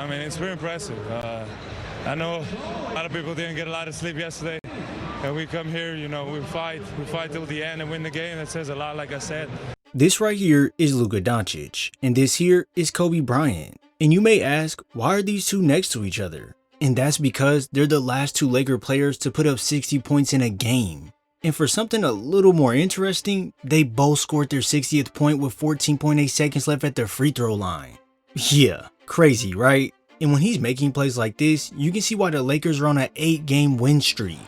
I mean, it's pretty impressive. I know a lot of people didn't get a lot of sleep yesterday, and we come here, we fight till the end and win the game. That says a lot, like I said. This right here is Luka Doncic, and this here is Kobe Bryant. And you may ask, why are these two next to each other? And that's because they're the last two Laker players to put up 60 points in a game. And for something a little more interesting, they both scored their 60th point with 14.8 seconds left at their free throw line. Yeah, crazy, right? And when he's making plays like this, you can see why the Lakers are on an 8-game win streak.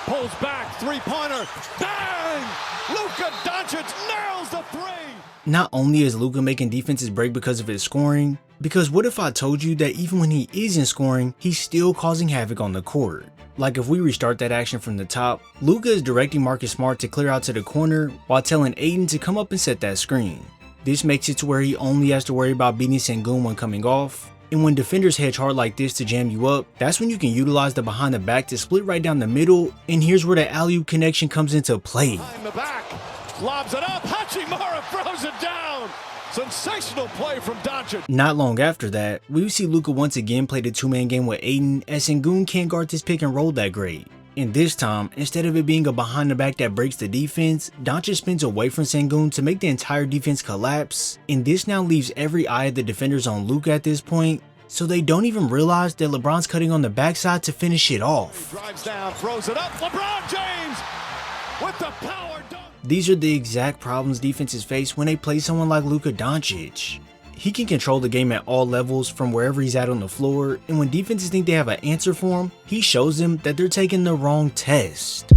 Pulls back, three-pointer, bang! Luka Doncic nails the three! Not only is Luka making defenses break because of his scoring, because what if I told you that even when he isn't scoring, he's still causing havoc on the court? Like if we restart that action from the top, Luka is directing Marcus Smart to clear out to the corner while telling Aiden to come up and set that screen. This makes it to where he only has to worry about beating Sengun when coming off. And when defenders hedge hard like this to jam you up, that's when you can utilize the behind the back to split right down the middle, and here's where the alley-oop connection comes into play. Behind the back, lobs it up, Hachimura throws it down! Sensational play from Doncic. Not long after that, we see Luka once again play the two-man game with Aiden as Sengun can't guard this pick and roll that great. And this time, instead of it being a behind the back that breaks the defense, Doncic spins away from Sengun to make the entire defense collapse, and this now leaves every eye of the defenders on Luka at this point, so they don't even realize that LeBron's cutting on the backside to finish it off. He drives down, throws it up, LeBron James with the power dunk. These are the exact problems defenses face when they play someone like Luka Doncic. He can control the game at all levels from wherever he's at on the floor, and when defenses think they have an answer for him, he shows them that they're taking the wrong test.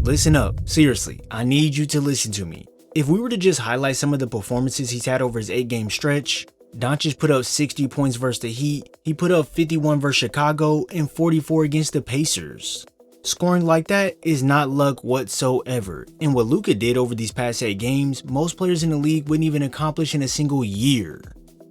Listen up, seriously, I need you to listen to me. If we were to just highlight some of the performances he's had over his 8-game stretch, Doncic put up 60 points versus the Heat, he put up 51 versus Chicago, and 44 against the Pacers. Scoring like that is not luck whatsoever, and what Luka did over these past 8 games, most players in the league wouldn't even accomplish in a single year.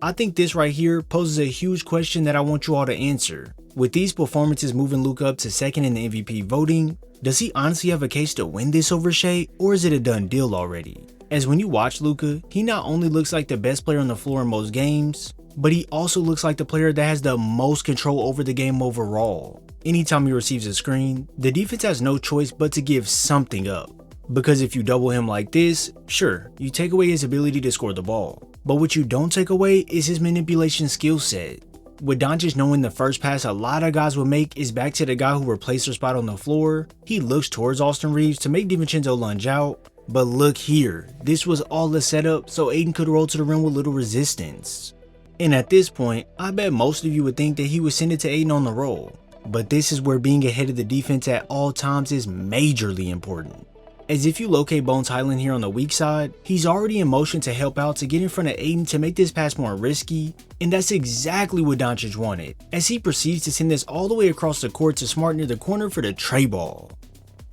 I think this right here poses a huge question that I want you all to answer. With these performances moving Luka up to second in the MVP voting, does he honestly have a case to win this over Shea, or is it a done deal already? As when you watch Luka, he not only looks like the best player on the floor in most games, but he also looks like the player that has the most control over the game overall. Anytime he receives a screen, the defense has no choice but to give something up. Because if you double him like this, sure, you take away his ability to score the ball. But what you don't take away is his manipulation skill set. With Doncic knowing the first pass a lot of guys would make is back to the guy who replaced their spot on the floor, he looks towards Austin Reeves to make DiVincenzo lunge out. But look here, this was all a setup so Aiden could roll to the rim with little resistance. And at this point, I bet most of you would think that he would send it to Aiden on the roll. But this is where being ahead of the defense at all times is majorly important. As if you locate Bones Highland here on the weak side, he's already in motion to help out to get in front of Aiden to make this pass more risky, and that's exactly what Doncic wanted, as he proceeds to send this all the way across the court to Smart near the corner for the tray ball.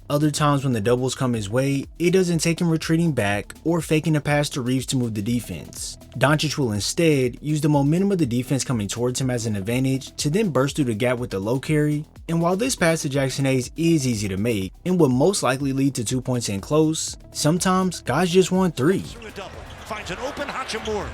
Other times when the doubles come his way, it doesn't take him retreating back or faking a pass to Reeves to move the defense. Doncic will instead use the momentum of the defense coming towards him as an advantage to then burst through the gap with the low carry, and while this pass to Jackson Hayes is easy to make and would most likely lead to 2 points in close, sometimes guys just want 3. Finds an open Hachimura.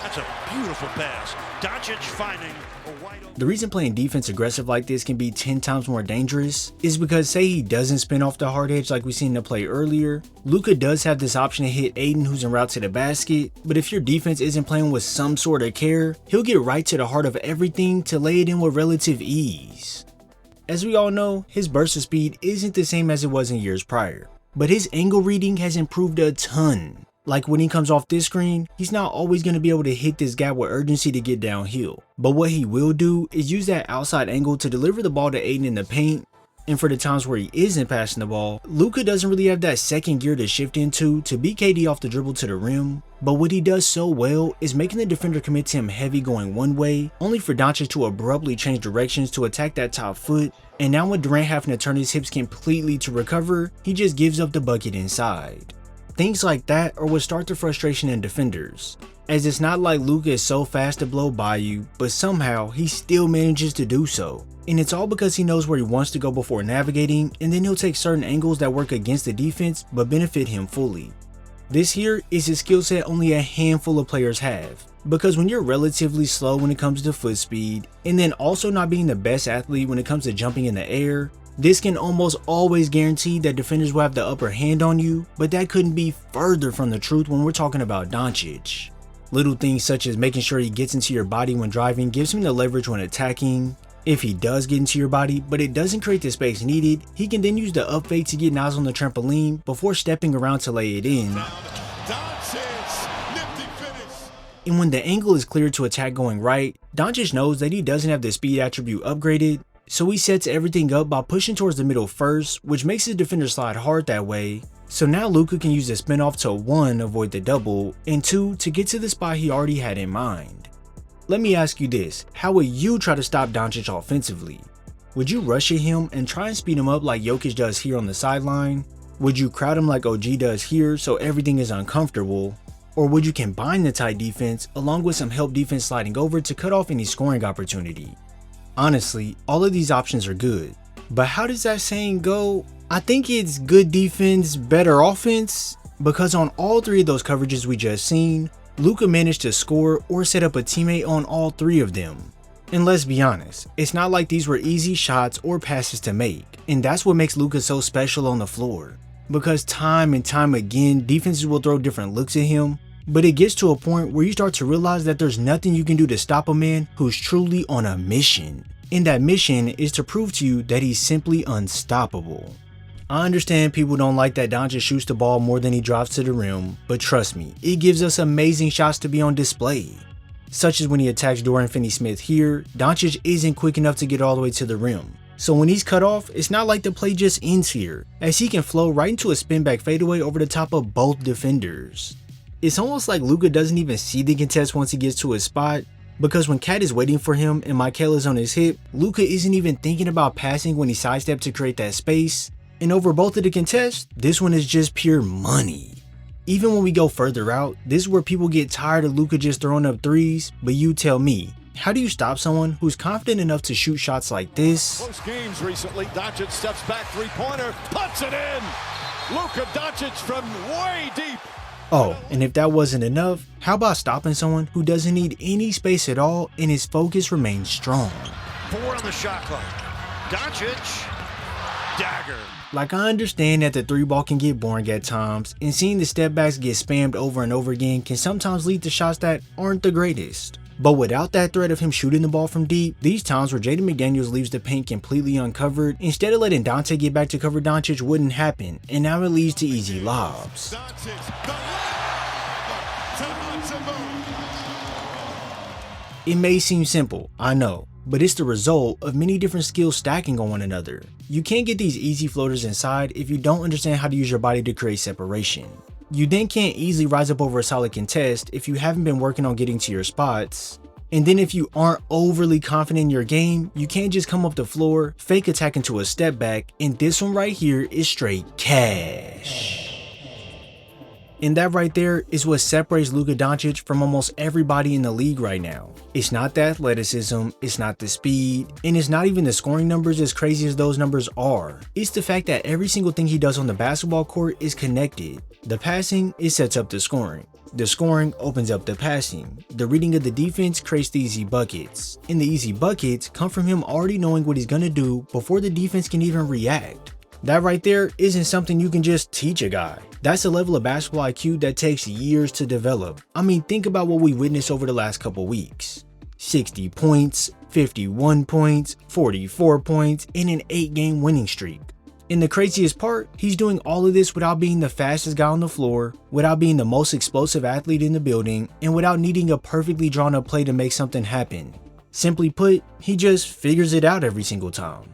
That's a beautiful pass. Doncic finding a wide open. The reason playing defense aggressive like this can be 10 times more dangerous is because say he doesn't spin off the hard edge like we seen in the play earlier, Luka does have this option to hit Aiden who's en route to the basket, but if your defense isn't playing with some sort of care, he'll get right to the heart of everything to lay it in with relative ease. As we all know, his burst of speed isn't the same as it was in years prior, but his angle reading has improved a ton. Like when he comes off this screen, he's not always going to be able to hit this gap with urgency to get downhill. But what he will do is use that outside angle to deliver the ball to Aiden in the paint. And for the times where he isn't passing the ball, Luka doesn't really have that second gear to shift into to beat KD off the dribble to the rim. But what he does so well is making the defender commit to him heavy going one way, only for Doncic to abruptly change directions to attack that top foot. And now with Durant having to turn his hips completely to recover, he just gives up the bucket inside. Things like that are what start the frustration in defenders, as it's not like Luka is so fast to blow by you, but somehow he still manages to do so. And it's all because he knows where he wants to go before navigating, and then he'll take certain angles that work against the defense but benefit him fully. This here is a skill set only a handful of players have, because when you're relatively slow when it comes to foot speed, and then also not being the best athlete when it comes to jumping in the air, this can almost always guarantee that defenders will have the upper hand on you, but that couldn't be further from the truth when we're talking about Doncic. Little things such as making sure he gets into your body when driving gives him the leverage when attacking. If he does get into your body, but it doesn't create the space needed, he can then use the up fake to get Nas on the trampoline before stepping around to lay it in. And when the angle is clear to attack going right, Doncic knows that he doesn't have the speed attribute upgraded, so he sets everything up by pushing towards the middle first, which makes his defender slide hard that way. So now Luka can use the spin off to 1, avoid the double, and 2, to get to the spot he already had in mind. Let me ask you this, how would you try to stop Doncic offensively? Would you rush at him and try and speed him up like Jokic does here on the sideline? Would you crowd him like OG does here so everything is uncomfortable? Or would you combine the tight defense along with some help defense sliding over to cut off any scoring opportunity? Honestly, all of these options are good, but how does that saying go? I think it's good defense, better offense, because on all 3 of those coverages we just seen, Luka managed to score or set up a teammate on all 3 of them. And let's be honest, it's not like these were easy shots or passes to make, and that's what makes Luka so special on the floor. Because time and time again, defenses will throw different looks at him, but it gets to a point where you start to realize that there's nothing you can do to stop a man who's truly on a mission. And that mission is to prove to you that he's simply unstoppable. I understand people don't like that Doncic shoots the ball more than he drives to the rim, but trust me, it gives us amazing shots to be on display. Such as when he attacks Dorian Finney-Smith here, Doncic isn't quick enough to get all the way to the rim. So when he's cut off, it's not like the play just ends here, as he can flow right into a spin back fadeaway over the top of both defenders. It's almost like Luka doesn't even see the contest once he gets to his spot, because when Cat is waiting for him and Michael is on his hip, Luka isn't even thinking about passing when he sidesteps to create that space. And over both of the contests, this one is just pure money. Even when we go further out, this is where people get tired of Luka just throwing up threes, but you tell me, how do you stop someone who's confident enough to shoot shots like this? Close games recently. Doncic steps back, 3-pointer, puts it in. Luka Doncic from way deep. Oh, and if that wasn't enough, how about stopping someone who doesn't need any space at all and his focus remains strong? 4 on the shot clock. Doncic, dagger. Like, I understand that the 3-ball can get boring at times, and seeing the step backs get spammed over and over again can sometimes lead to shots that aren't the greatest. But without that threat of him shooting the ball from deep, these times where Jaden McDaniels leaves the paint completely uncovered, instead of letting Dante get back to cover Doncic, wouldn't happen, and now it leads to easy lobs. It may seem simple, I know, but it's the result of many different skills stacking on one another. You can't get these easy floaters inside if you don't understand how to use your body to create separation. You then can't easily rise up over a solid contest if you haven't been working on getting to your spots. And then if you aren't overly confident in your game, you can't just come up the floor, fake attack into a step back, and this one right here is straight cash. And that right there is what separates Luka Doncic from almost everybody in the league right now. It's not the athleticism, it's not the speed, and it's not even the scoring numbers, as crazy as those numbers are. It's the fact that every single thing he does on the basketball court is connected. The passing, it sets up the scoring. The scoring opens up the passing. The reading of the defense creates the easy buckets. And the easy buckets come from him already knowing what he's gonna do before the defense can even react. That right there isn't something you can just teach a guy. That's a level of basketball IQ that takes years to develop. I mean, think about what we witnessed over the last couple weeks. 60 points, 51 points, 44 points, and an 8-game winning streak. And the craziest part, he's doing all of this without being the fastest guy on the floor, without being the most explosive athlete in the building, and without needing a perfectly drawn up play to make something happen. Simply put, he just figures it out every single time.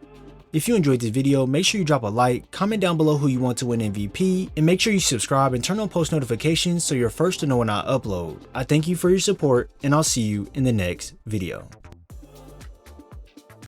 If you enjoyed this video, make sure you drop a like, comment down below who you want to win MVP, and make sure you subscribe and turn on post notifications so you're first to know when I upload. I thank you for your support, and I'll see you in the next video.